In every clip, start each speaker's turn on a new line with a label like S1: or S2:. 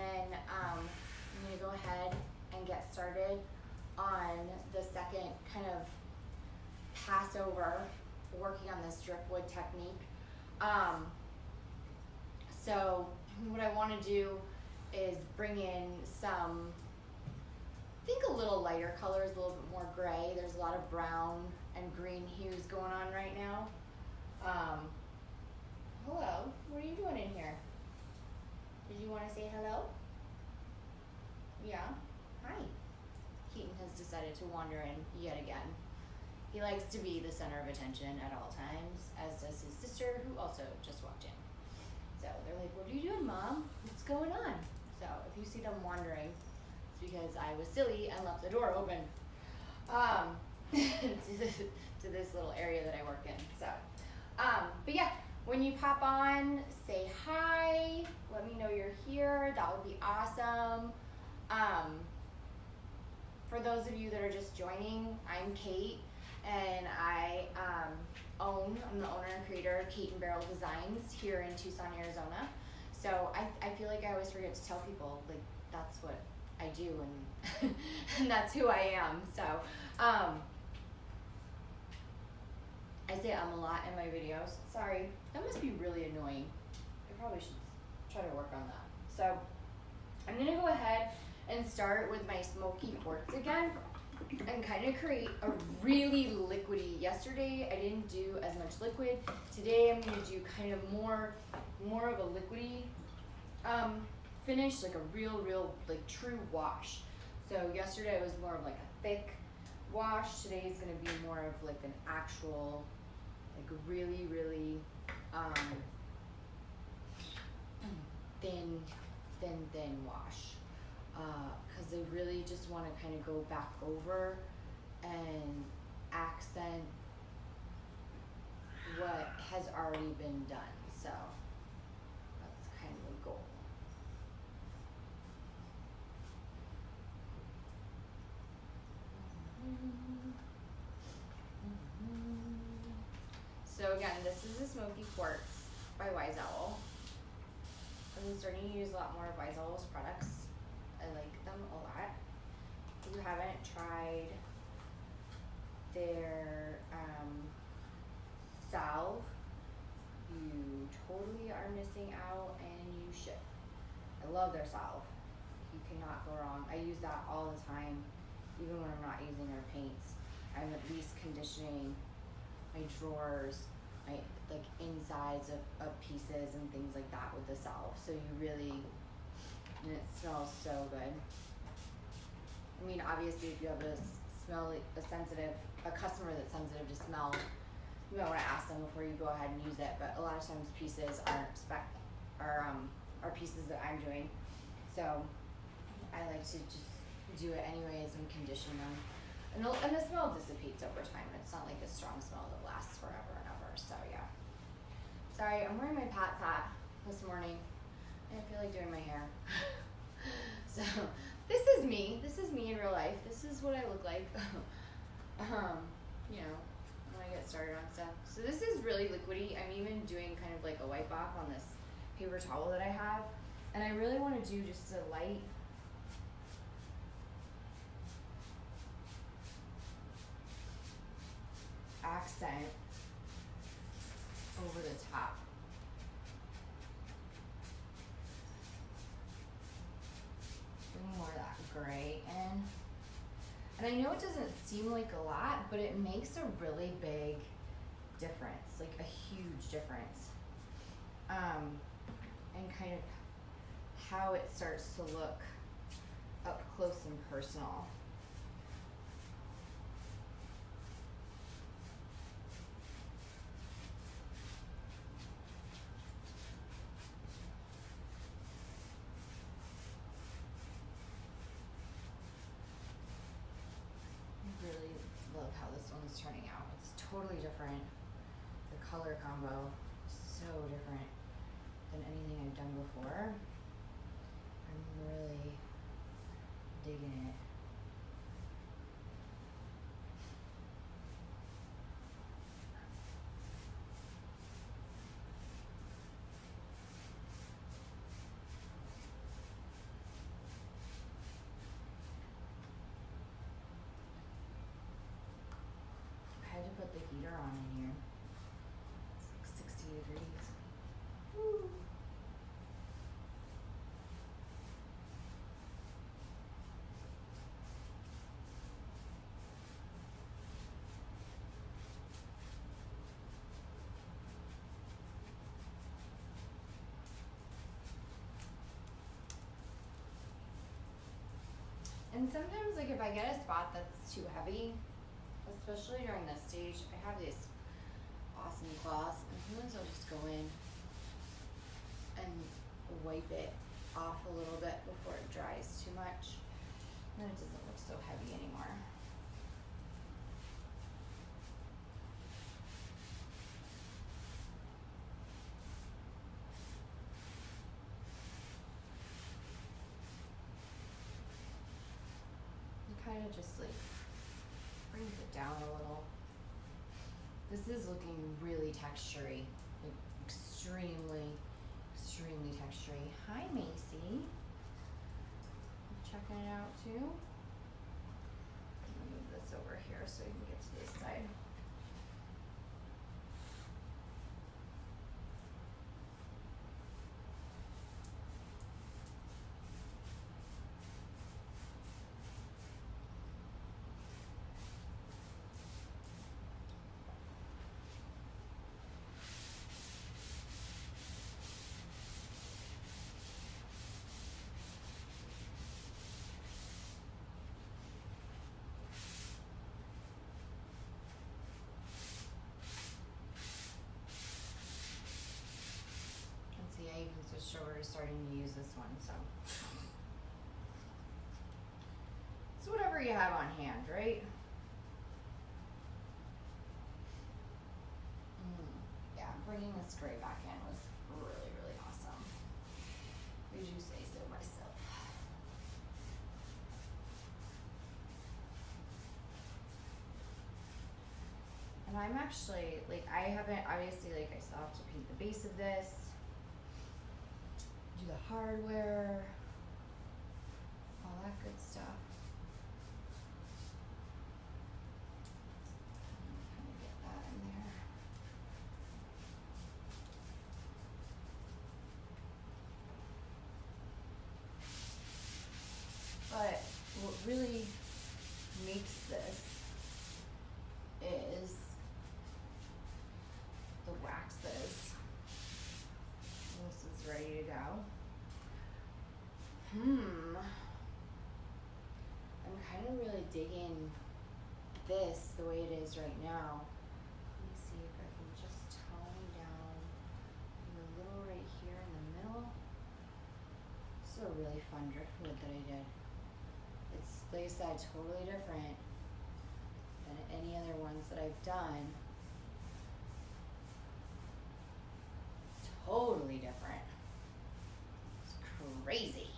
S1: then I'm gonna go ahead and get started on the second kind of pass over working on this driftwood technique. So what I want to do is bring in some, I think a little lighter colors, a little bit more gray. There's a lot of brown and green hues going on right now. Hello, what are you doing in here? Did you want to say hello? Yeah? Hi. Keaton has decided to wander in yet again. He likes to be the center of attention at all times, as does his sister, who also just walked in. So they're like, what are you doing, Mom? What's going on? So if you see them wandering, it's because I was silly and left the door open to this little area that I work in. So, but yeah, when you pop on, say hi, let me know you're here. That would be awesome. For those of you that are just joining, I'm Kate, and I'm the owner and creator of Kate&Barrel Designs here in Tucson, Arizona. So I feel like I always forget to tell people, like, that's what I do, and and that's who I am. So I say a lot in my videos. Sorry, that must be really annoying. I probably should try to work on that. So I'm gonna go ahead and start with my smoky quartz again and kind of create a really liquidy. Yesterday I didn't do as much liquid. Today I'm gonna do kind of more of a liquidy finish, like a real like true wash. So yesterday it was more of like a thick wash. Today is gonna be more of like an actual, like really thin wash. Because I really just want to kind of go back over and accent what has already been done. So that's kind of the goal. So again, this is the Smoky Quartz by Wise Owl. I'm starting to use a lot more of Wise Owl's products. I like them a lot. If you haven't tried their salve, you totally are missing out, and you should. I love their salve. You cannot go wrong. I use that all the time, even when I'm not using their paints. I'm at least conditioning my drawers, my like insides of pieces and things like that with the salve. So you really, and it smells so good. I mean, obviously, if you have a customer that's sensitive to smell, you might want to ask them before you go ahead and use it. But a lot of times, pieces are pieces that I'm doing. So I like to just do it anyways and condition them. And the smell dissipates over time. It's not like a strong smell that lasts forever and ever. So yeah. Sorry, I'm wearing my Pat's hat this morning. I didn't feel like doing my hair. So this is me. This is me in real life. This is what I look like. You know, when I get started on stuff. So this is really liquidy. I'm even doing kind of like a wipe off on this paper towel that I have. And I really want to do just a light accent over the top. Bring more of that gray in. And I know it doesn't seem like a lot, but it makes a really big difference, like a huge difference. And kind of how it starts to look up close and personal. Really love how this one is turning out. It's totally different. The color combo is so different than anything I've done before. I'm really digging it. heater on in here. It's like 60 degrees. Woo. And sometimes, like, if I get a spot that's too heavy, especially during this stage, I have these awesome cloths, and sometimes I'll just go in and wipe it off a little bit before it dries too much. And then it doesn't look so heavy anymore. Kind of just like brings it down a little. This is looking really textury, like extremely textury. Hi Macy, checking it out too. I'm gonna move this over here so you can get to this side. I even switched over to starting to use this one, so it's whatever you have on hand, right? Yeah, bringing this gray back in was really awesome. Would you say so myself? And I'm actually, like, I haven't, obviously, like, I still have to paint the base of this, do the hardware, all that good stuff. Kind of get that in there. But what really makes this is the waxes. This is ready to go. I'm kind of really digging this the way it is right now. Let me see if I can just tone down a little right here in the middle. This is a really fun driftwood that I did. It's, like I said, totally different than any other ones that I've done. Totally different. It's crazy.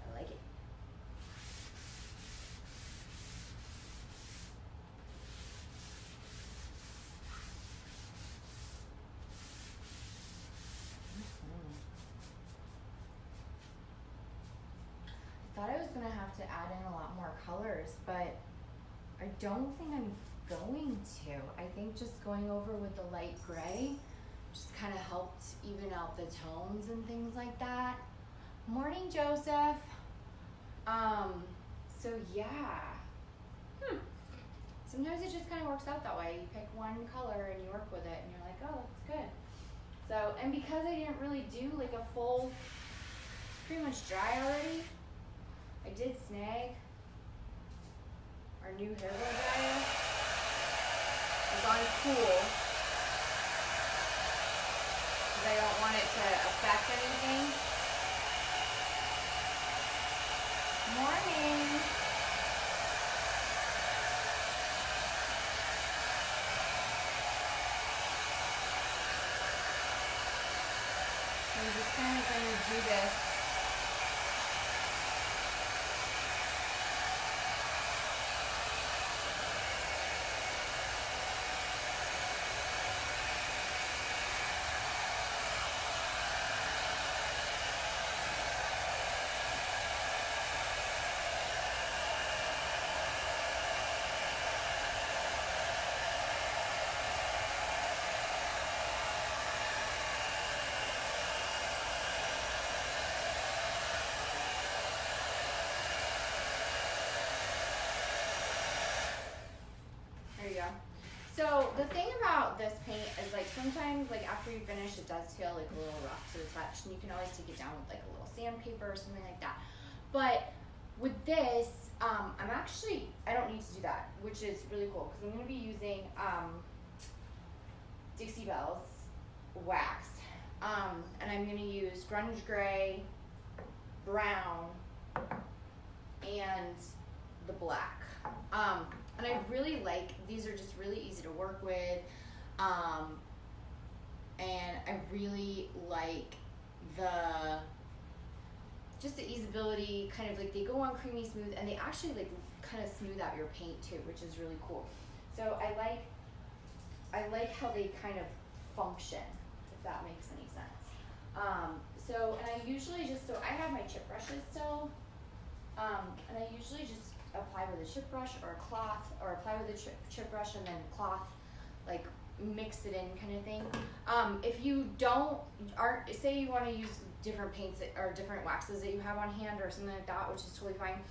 S1: I like it. I thought I was gonna have to add in a lot more colors, but I don't think I'm going to. I think just going over with the light gray just kind of helped even out the tones and things like that. Morning, Joseph. So yeah. Sometimes it just kind of works out that way. You pick one color and you work with it and you're like, oh, that's good. So, and because I didn't really do like a full, it's pretty much dry already. I did snag our new hair blow dryer. It's on cool because I don't want it to affect anything. Morning. So I'm just kind of going to do this. So the thing about this paint is like sometimes like after you finish it does feel like a little rough to the touch, and you can always take it down with like a little sandpaper or something like that. But with this, I don't need to do that, which is really cool because I'm going to be using Dixie-Belle's wax, and I'm going to use grunge gray, brown, and the black. And I really like, these are just really easy to work with, and I really like just the easeability, kind of like they go on creamy smooth, and they actually like kind of smooth out your paint too, which is really cool. So I like how they kind of function, if that makes any sense. And I usually just, I have my chip brushes still, and I usually just apply with a chip brush or a cloth, or apply with a chip brush and then cloth, like mix it in kind of thing. If you say you want to use different paints or different waxes that you have on hand or something like that, which is totally fine,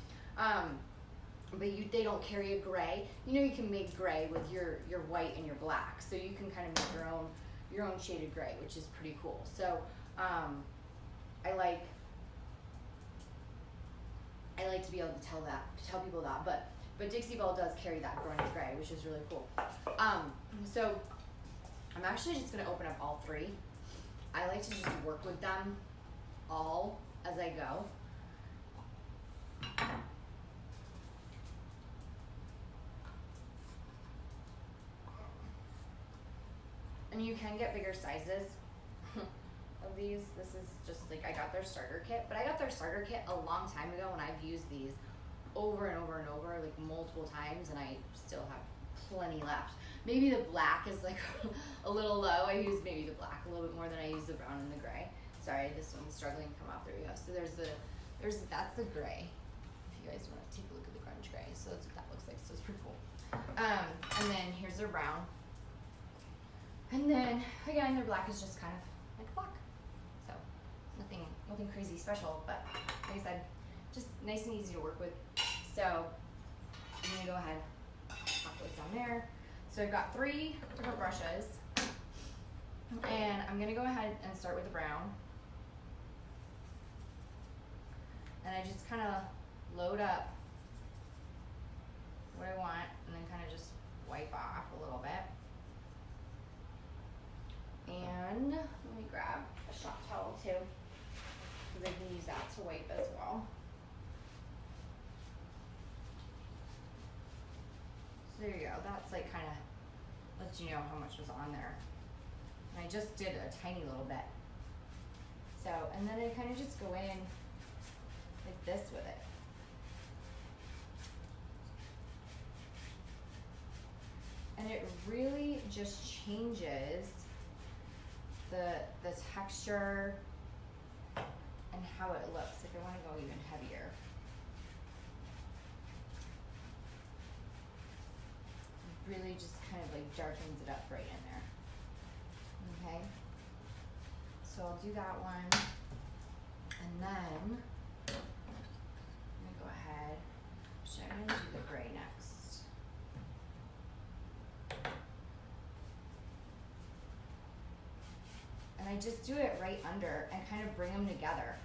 S1: but they don't carry a gray, you can make gray with your white and your black, so you can kind of make your own shaded gray, which is pretty cool. So I like to be able to tell people that, but Dixie-Belle does carry that grunge gray, which is really cool. So I'm actually just gonna open up all three. I like to just work with them all as I go. And you can get bigger sizes of these. This is just like, I got their starter kit, but I got their starter kit a long time ago, and I've used these over and over and over, like multiple times, and I still have plenty left. Maybe the black is like a little low. I use maybe the black a little bit more than I use the brown and the gray. Sorry, this one's struggling to come off. There we go. So that's the gray. If you guys want to take a look at the grunge gray, so that's what that looks like. So it's pretty cool. And then here's their brown. And then again, their black is just kind of like black. So nothing crazy special, but like I said, just nice and easy to work with. So I'm gonna go ahead, pop those down there. So I've got 3 different brushes, and I'm gonna go ahead and start with the brown. And I just kind of load up what I want, and then kind of just wipe off a little bit. And let me grab a shop towel too, because I can use that to wipe as well. So there you go. That's like kind of lets you know how much was on there. And I just did a tiny little bit. So, and then I kind of just go in like this with it. And it really just changes the texture and how it looks. If I want to go even heavier. Really just kind of like darkens it up right in there. Okay, so I'll do that one, and then I'm gonna go ahead. Actually, I'm gonna do the gray next. And I just do it right under and kind of bring them together.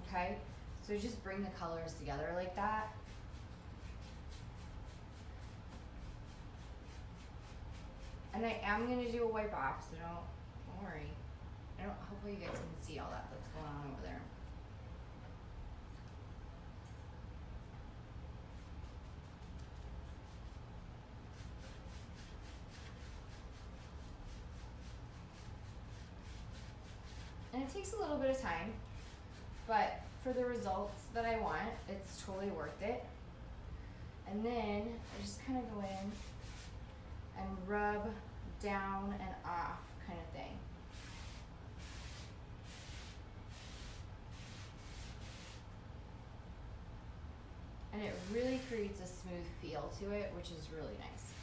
S1: Okay, so just bring the colors together like that. And I am gonna do a wipe off, so don't worry. Hopefully you guys can see all that's going on over there. And it takes a little bit of time, but for the results that I want, it's totally worth it. And then I just kind of go in and rub down and off kind of thing. And it really creates a smooth feel to it, which is really nice.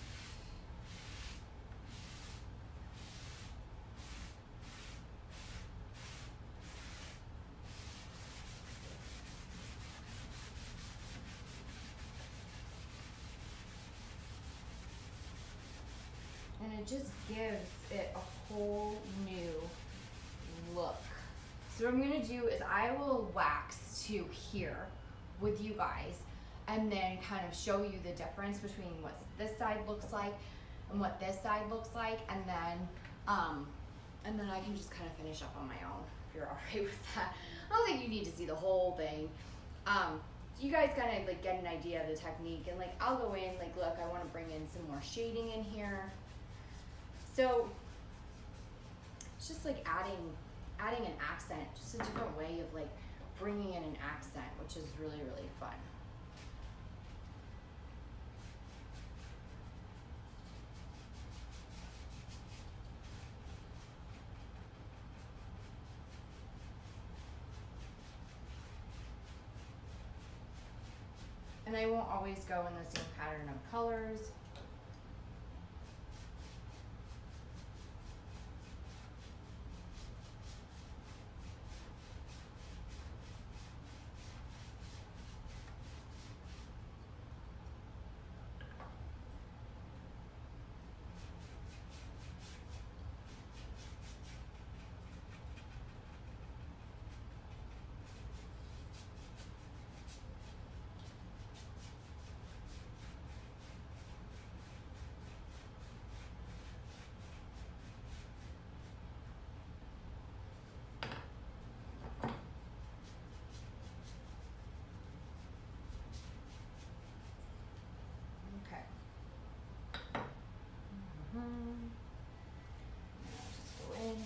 S1: it just gives it a whole new look. So what I'm gonna do is I will wax to here with you guys and then kind of show you the difference between what this side looks like and what this side looks like, and then I can just kind of finish up on my own if you're alright with that. I don't think you need to see the whole thing. You guys kind of like get an idea of the technique, and like I'll go in like, look, I want to bring in some more shading in here. So it's just like adding an accent, just a different way of like bringing in an accent, which is really, really fun. And I won't always go in the same pattern of colors. Just go in.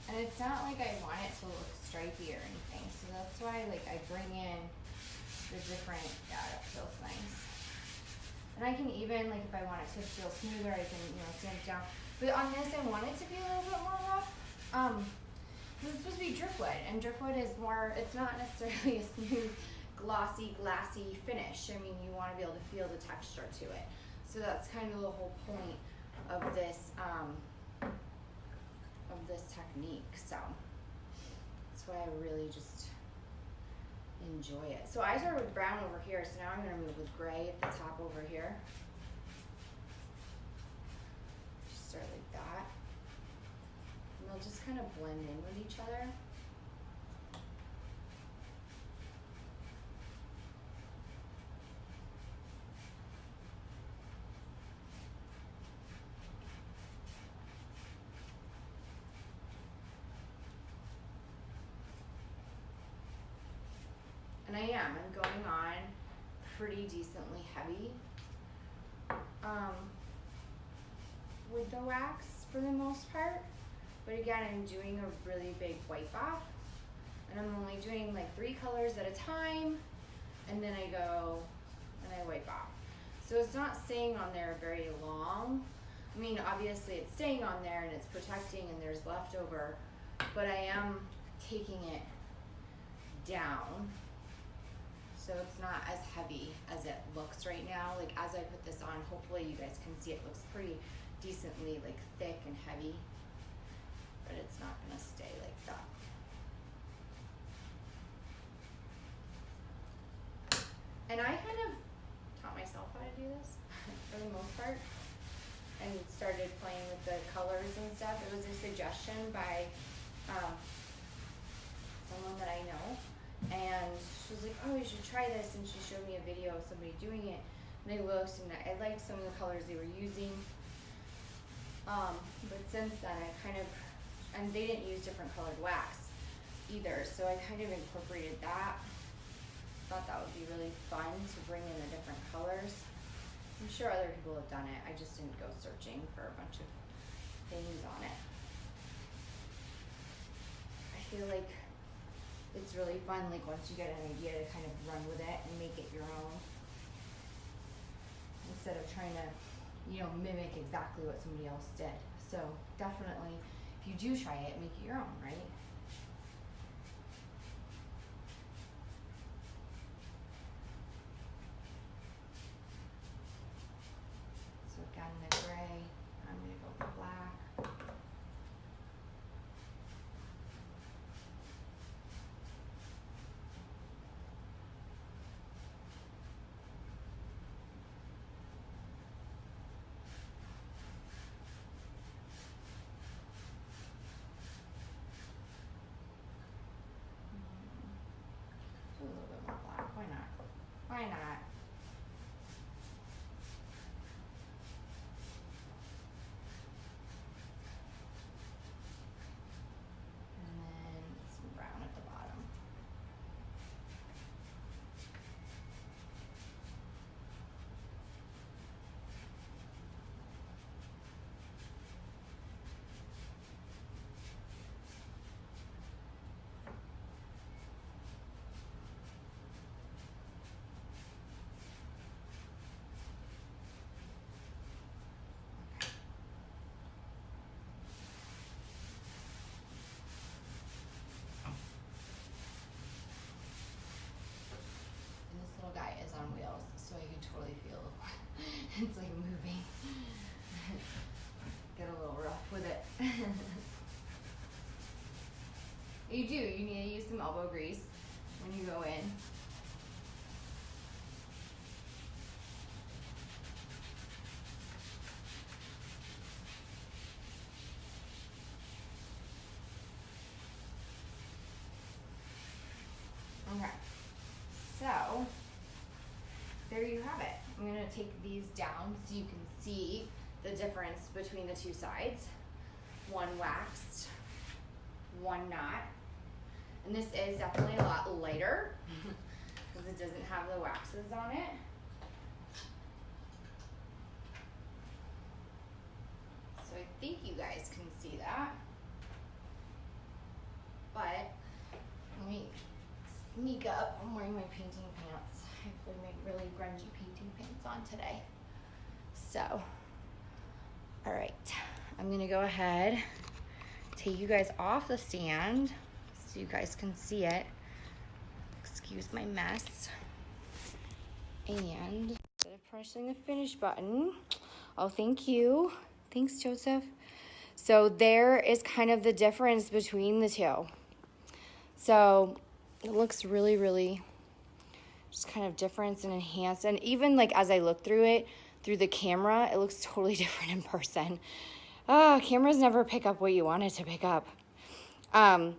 S1: And it's not like I want it to look stripey or anything, so that's why like I bring in the different, yeah, that feels nice. And I can even, like if I want it to feel smoother, I can, sand it down. But on this, I want it to be a little bit more rough. This is supposed to be driftwood, and driftwood is more, it's not necessarily a smooth, glossy, glassy finish. I mean, you want to be able to feel the texture to it. So that's kind of the whole point of this technique. So that's why I really just enjoy it. So I started with brown over here, so now I'm going to move with gray at the top over here. Just start like that. And they'll just kind of blend in with each other. And I'm going on pretty decently heavy with the wax for the most part. But again, I'm doing a really big wipe off, and I'm only doing like 3 colors at a time, and then I go and I wipe off. So it's not staying on there very long. I mean, obviously it's staying on there and it's protecting and there's leftover, but I am taking it down. So it's not as heavy as it looks right now. Like as I put this on, hopefully you guys can see it looks pretty decently like thick and heavy, but it's not gonna stay like that. And I kind of taught myself how to do this for the most part, and started playing with the colors and stuff. It was a suggestion by someone that I know. And she was like, oh, you should try this, and she showed me a video of somebody doing it, and I looked and I liked some of the colors they were using, but since then I kind of, and they didn't use different colored wax either, so I kind of incorporated that. Thought that would be really fun to bring in the different colors. I'm sure other people have done it, I just didn't go searching for a bunch of things on it. I feel like it's really fun, like once you get an idea, to kind of run with it and make it your own, instead of trying to, mimic exactly what somebody else did. So definitely, if you do try it, make it your own, right? So again, the gray, I'm gonna go with black. Why not? And then some brown at the bottom. Guy is on wheels, so I can totally feel it's like moving. Get a little rough with it. You need to use some elbow grease when you go in. Okay, so there you have it. I'm gonna take these down so you can see the difference between the two sides. One waxed, one not. And this is definitely a lot lighter because it doesn't have the waxes on it. So I think you guys can see that. But let me sneak up. I'm wearing my painting pants. I have my really grungy painting pants on today. So, all right. I'm gonna go ahead, take you guys off the stand so you guys can see it. Excuse my mess. And instead of pressing the finish button, oh, thank you. Thanks, Joseph. So there is kind of the difference between the two. So it looks really, really just kind of different and enhanced. And even like as I look through it, through the camera, it looks totally different in person. Cameras never pick up what you want it to pick up. One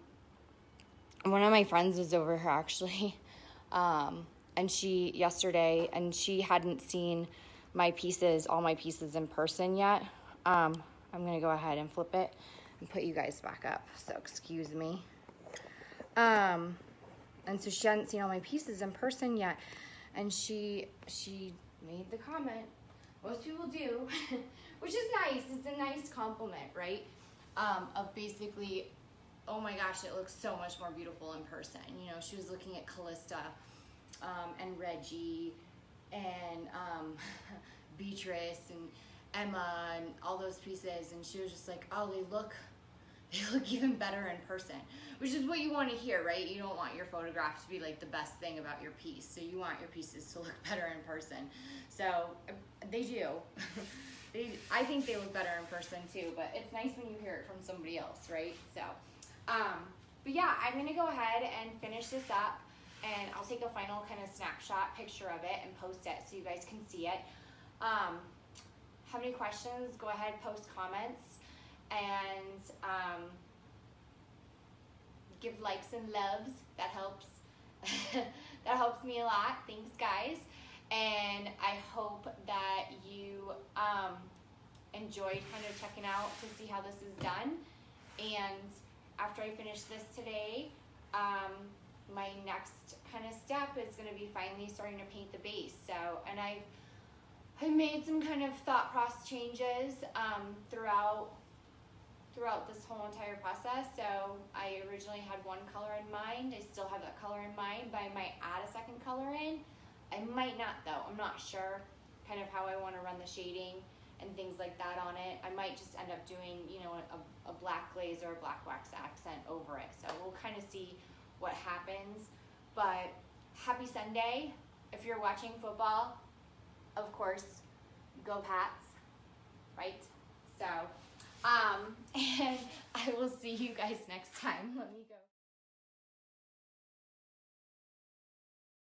S1: of my friends was over here actually, and yesterday, and she hadn't seen all my pieces in person yet. I'm gonna go ahead and flip it and put you guys back up, so excuse me. And so she hadn't seen all my pieces in person yet, and she made the comment, most people do, which is nice, it's a nice compliment, right? Of basically, oh my gosh, it looks so much more beautiful in person. You know, she was looking at Callista, and Reggie, and Beatrice, and Emma, and all those pieces, and she was just like, oh, they look even better in person, which is what you want to hear, right? You don't want your photograph to be like the best thing about your piece, so you want your pieces to look better in person. So they do. I think they look better in person too, but it's nice when you hear it from somebody else, right? So, but yeah, I'm gonna go ahead and finish this up, and I'll take a final kind of snapshot picture of it and post it so you guys can see it. Have any questions? Go ahead, post comments, and give likes and loves. That helps. That helps me a lot. Thanks, guys. And I hope that you enjoyed kind of checking out to see how this is done. And after I finish this today, my next kind of step is going to be finally starting to paint the base. So, and I've made some kind of thought process changes throughout this whole entire process. So I originally had one color in mind. I still have that color in mind, but I might add a second color in. I might not though, I'm not sure kind of how I want to run the shading and things like that on it. I might just end up doing, you know, a black glaze or a black wax accent over it. So we'll kind of see what happens. But happy Sunday. If you're watching football, of course, go Pats, right? So, and I will see you guys next time. Let me go.